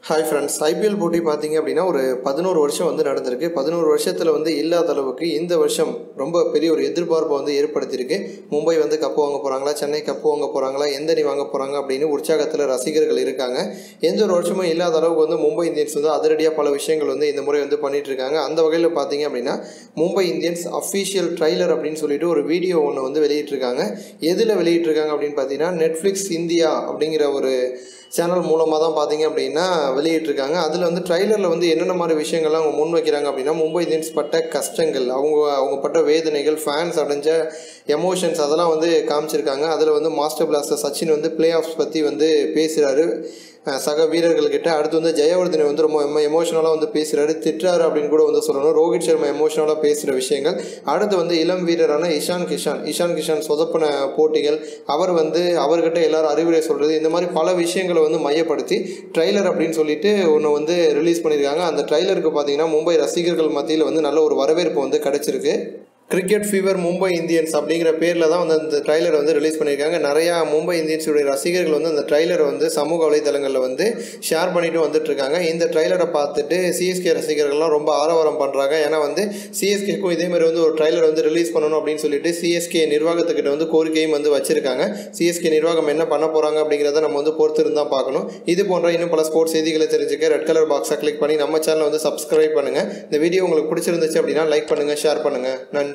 Hi friends, IPL போட்டி பார்த்தீங்க அப்படின்னா ஒரு 11 வருஷம் வந்து நடந்திருக்கு. 11 வருஷத்தில் வந்து இல்லாத அளவுக்கு இந்த வருஷம் ரொம்ப பெரிய ஒரு எதிர்பார்ப்பை வந்து ஏற்படுத்தியிருக்கு. மும்பை வந்து கப்பு வாங்க போகிறாங்களா, சென்னை கப்பு வாங்க போகிறாங்களா, எந்த அணி வாங்க போகிறாங்க அப்படின்னு உற்சாகத்தில் ரசிகர்கள் இருக்காங்க. எந்த ஒரு வருஷமும் இல்லாத அளவுக்கு வந்து மும்பை இந்தியன்ஸ் வந்து அதிரடியாக பல விஷயங்கள் வந்து இந்த முறை வந்து பண்ணிட்டு இருக்காங்க. அந்த வகையில் பார்த்தீங்க அப்படின்னா மும்பை இந்தியன்ஸ் அஃபீஷியல் ட்ரைலர் அப்படின்னு சொல்லிட்டு ஒரு வீடியோ ஒன்று வந்து வெளியிட்டிருக்காங்க. எதில் வெளியிட்டிருக்காங்க அப்படின்னு பார்த்தீங்கன்னா நெட்ஃப்ளிக்ஸ் இந்தியா அப்படிங்கிற ஒரு சேனல் மூலமாக தான் பார்த்தீங்க அப்படின்னா வெளியிட்டிருக்காங்க. அதில் வந்து ட்ரைலரில் வந்து என்னென்ன மாதிரி விஷயங்கள்லாம் அவங்க முன் வைக்கிறாங்க அப்படின்னா மும்பை இந்தியன்ஸ் பட்ட கஷ்டங்கள், அவங்க பட்ட வேதனைகள், ஃபேன்ஸ் அடைஞ்ச எமோஷன்ஸ் அதெல்லாம் வந்து காமிச்சிருக்காங்க. அதில் வந்து மாஸ்டர் பிளாஸ்டர் சச்சின் வந்து பிளே ஆஃப்ஸ் பற்றி வந்து பேசுகிறாரு சக வீரர்கள்கிட்ட. அடுத்து வந்து ஜெயவர்தனை வந்து ரொம்ப எமோஷனலாக வந்து பேசுகிறாரு, திட்டுறாரு அப்படின்னு கூட வந்து சொல்லணும். ரோஹித் சர்மா எமோஷனலாக பேசுகிற விஷயங்கள். அடுத்து வந்து இளம் வீரரான இஷான் கிஷான் சொதப்பின போட்டிகள், அவர்கிட்ட எல்லாரும் அறிவுரை சொல்கிறது, இந்த மாதிரி பல விஷயங்களை வந்து மையப்படுத்தி ட்ரைலர் அப்படின்னு சொல்லிட்டு ஒன்று வந்து ரிலீஸ் பண்ணியிருக்காங்க. அந்த ட்ரைலருக்கு பார்த்தீங்கன்னா மும்பை ரசிகர்கள் மத்தியில் வந்து நல்ல ஒரு வரவேற்பு வந்து கிடச்சிருக்கு. கிரிக்கெட் ஃபீவர் மும்பை இந்தியன்ஸ் அப்படிங்கிற பேரில் தான் வந்து அந்த ட்ரைலரை வந்து ரிலீஸ் பண்ணியிருக்காங்க. நிறையா மும்பை இந்தியன்ஸுடைய ரசிகர்கள் வந்து அந்த ட்ரைலரை வந்து சமூக வலைதளங்களில் வந்து ஷேர் பண்ணிட்டு வந்துட்டுருக்காங்க. இந்த ட்ரைலரை பார்த்துட்டு சிஎஸ்கே ரசிகர்கள்லாம் ரொம்ப ஆரவாரம் பண்ணுறாங்க. ஏன்னா வந்து சிஎஸ்கேக்கும் இதேமாதிரி வந்து ஒரு ட்ரைலர் வந்து ரிலீஸ் பண்ணணும் அப்படின்னு சொல்லிட்டு சிஎஸ்கே நிர்வாகத்துக்கிட்ட வந்து கோரிக்கையும் வந்து வச்சுருக்காங்க. சிஎஸ்கே நிர்வாகம் என்ன பண்ண போகிறாங்க அப்படிங்கிறத நம்ம வந்து பொறுத்து இருந்தால் பார்க்கணும். இது போன்ற இன்னும் பல ஸ்போர்ட்ஸ் செய்திகளை தெரிஞ்சுக்க ரெட் கலர் பாக்ஸை கிளிக் பண்ணி நம்ம சேனலை வந்து சப்ஸ்கிரைப் பண்ணுங்கள். இந்த வீடியோ உங்களுக்கு பிடிச்சிருந்துச்சு அப்படின்னா லைக் பண்ணுங்கள், ஷேர் பண்ணுங்கள். நன்றி.